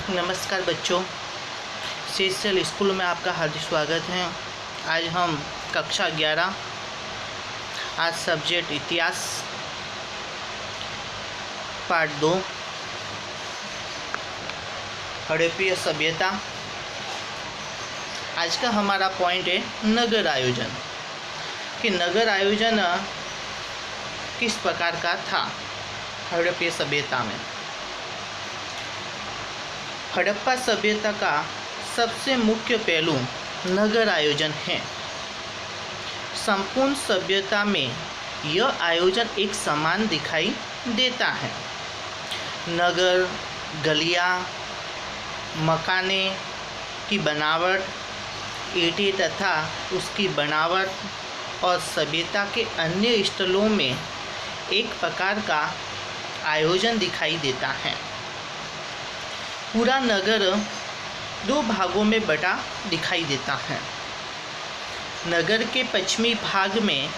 नमस्कार बच्चों, CSL school में आपका हार्दिक स्वागत है। आज हम कक्षा 11 आज सब्जेक्ट इतिहास पार्ट 2 हड़प्पीय सभ्यता। आज का हमारा पॉइंट है नगर आयोजन कि नगर आयोजन किस प्रकार का था हड़प्पीय सभ्यता में। हड़प्पा सभ्यता का सबसे मुख्य पहलू नगर आयोजन है। संपूर्ण सभ्यता में यह आयोजन एक समान दिखाई देता है। नगर, गलियाँ, मकाने की बनावट, ईंटें तथा उसकी बनावट और सभ्यता के अन्य स्थलों में एक प्रकार का आयोजन दिखाई देता है। पूरा नगर दो भागों में बटा दिखाई देता है। नगर के पश्चिमी भाग में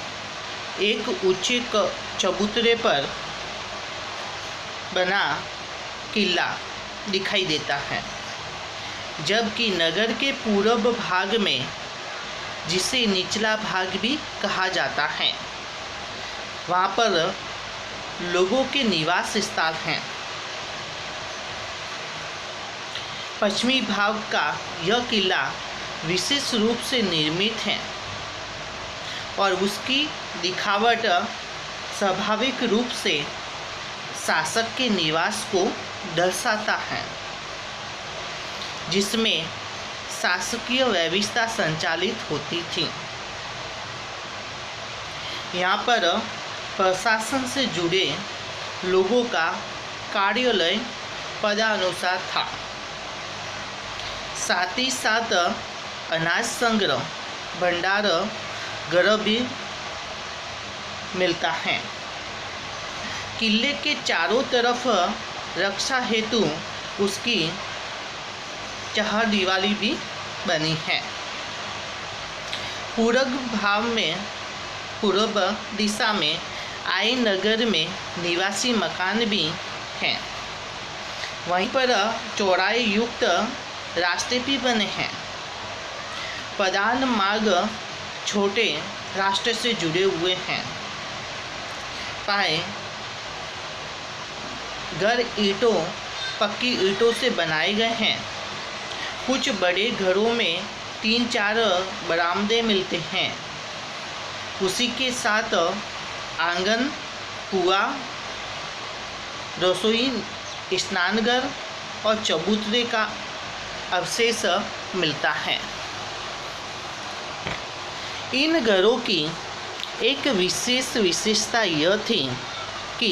एक ऊंचे चबूतरे पर बना किला दिखाई देता है, जबकि नगर के पूर्व भाग में, जिसे निचला भाग भी कहा जाता है, वहाँ पर लोगों के निवास स्थल हैं। पश्चिमी भाग का यह किला विशेष रूप से निर्मित है और उसकी दिखावट स्वाभाविक रूप से शासक के निवास को दर्शाता है, जिसमें शासकीय व्यवस्था संचालित होती थी। यहाँ पर प्रशासन से जुड़े लोगों का कार्यालय पदानुसार था। साथ ही साथ अनाज संग्रह भंडार गृह भी मिलता है। किले के चारों तरफ रक्षा हेतु उसकी चार दीवारी भी बनी है। पूर्व दिशा में आय नगर में निवासी मकान भी हैं। वहीं पर चौड़ाई युक्त रास्ते भी बने हैं। प्रधान मार्ग छोटे रास्ते से जुड़े हुए हैं। घर पक्की ईंटों से बनाए गए हैं। कुछ बड़े घरों में 3-4 बरामदे मिलते हैं। उसी के साथ आंगन, कुआं, रसोई, स्नानघर और चबूतरे का अवशेष मिलता है। इन घरों की एक विशेषता यह थी कि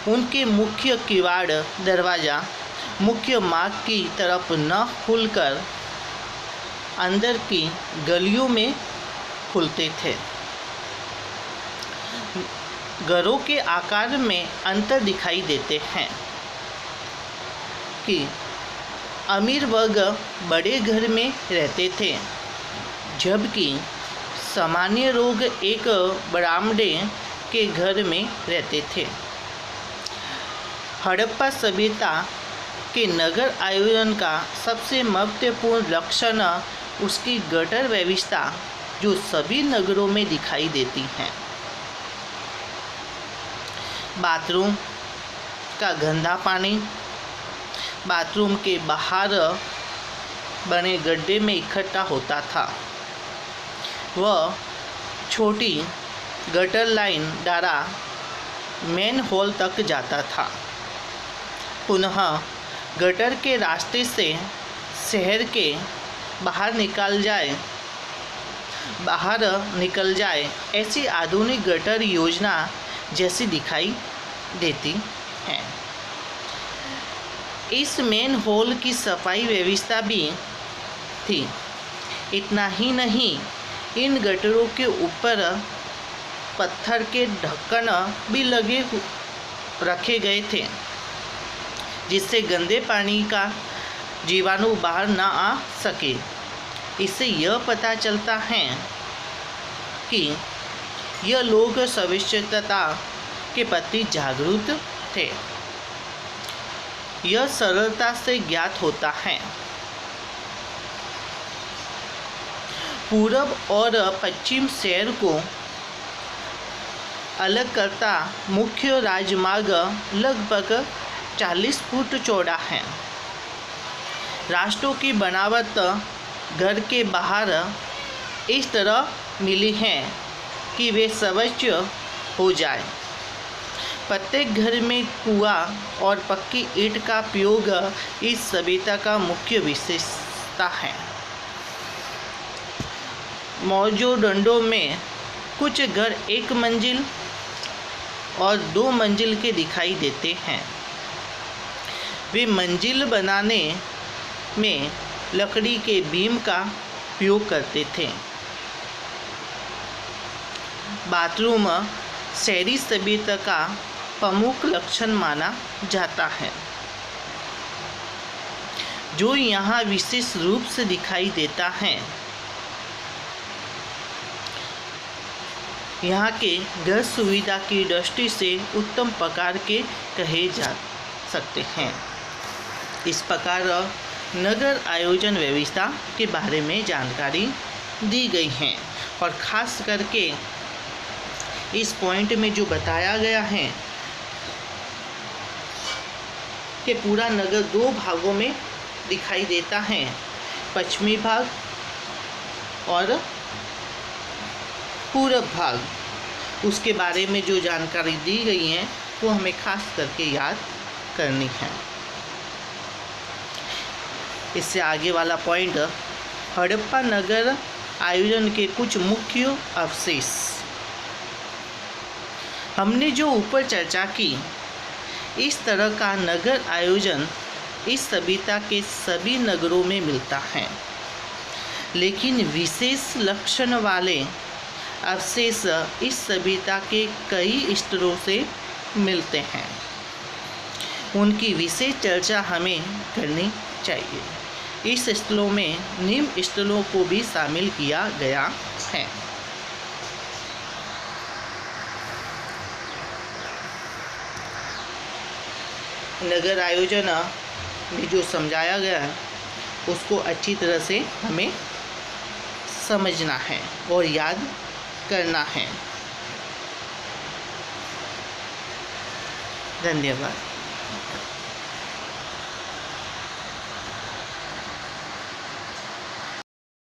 उनके मुख्य किवाड़ दरवाज़ा मुख्य मार्ग की तरफ न खुलकर अंदर की गलियों में खुलते थे। घरों के आकार में अंतर दिखाई देते हैं कि अमीर वर्ग बड़े घर में रहते थे, जबकि सामान्य लोग एक बरामदे के घर में रहते थे। हड़प्पा सभ्यता के नगर आयोजन का सबसे महत्वपूर्ण लक्षण उसकी गटर व्यवस्था, जो सभी नगरों में दिखाई देती है। बाथरूम का गंदा पानी बाथरूम के बाहर बने गड्ढे में इकट्ठा होता था। वह छोटी गटर लाइन द्वारा मेन हॉल तक जाता था। पुनः गटर के रास्ते से शहर के बाहर निकल जाए ऐसी आधुनिक गटर योजना जैसी दिखाई देती है। इस मेन हॉल की सफाई व्यवस्था भी थी। इतना ही नहीं, इन गटरों के ऊपर पत्थर के ढक्कन भी रखे गए थे, जिससे गंदे पानी का जीवाणु बाहर ना आ सके। इससे यह पता चलता है कि यह लोग स्वच्छता के प्रति जागरूक थे। यह सरलता से ज्ञात होता है। पूरब और पश्चिम शहर को अलग करता मुख्य राजमार्ग लगभग 40 फुट चौड़ा है। रास्तों की बनावट घर के बाहर इस तरह मिली है कि वे स्वच्छ हो जाए। प्रत्येक घर में कुआं और पक्की ईंट का उपयोग इस सभ्यता का मुख्य विशेषता है। मोहनजोदड़ो में कुछ घर 1 मंजिल और 2 मंजिल के दिखाई देते हैं। वे मंजिल बनाने में लकड़ी के बीम का उपयोग करते थे। बाथरूम शहरी सभ्यता का प्रमुख लक्षण माना जाता है, जो यहाँ विशेष रूप से दिखाई देता है। यहाँ के घर सुविधा की दृष्टि से उत्तम प्रकार के कहे जा सकते हैं। इस प्रकार नगर आयोजन व्यवस्था के बारे में जानकारी दी गई है और ख़ास करके इस पॉइंट में जो बताया गया है कि पूरा नगर 2 भागों में दिखाई देता है, पश्चिमी भाग और पूरब भाग। उसके बारे में जो जानकारी दी गई है वो हमें खास करके याद करनी है। इससे आगे वाला पॉइंट, हड़प्पा नगर आयोजन के कुछ मुख्य अवशेष। हमने जो ऊपर चर्चा की, इस तरह का नगर आयोजन इस सभ्यता के सभी नगरों में मिलता है, लेकिन विशेष लक्षण वाले अवशेष इस सभ्यता के कई स्तरों से मिलते हैं। उनकी विशेष चर्चा हमें करनी चाहिए। इस स्थलों में निम्न स्थलों को भी शामिल किया गया है। नगर आयोजन में जो समझाया गया है उसको अच्छी तरह से हमें समझना है और याद करना है। धन्यवाद।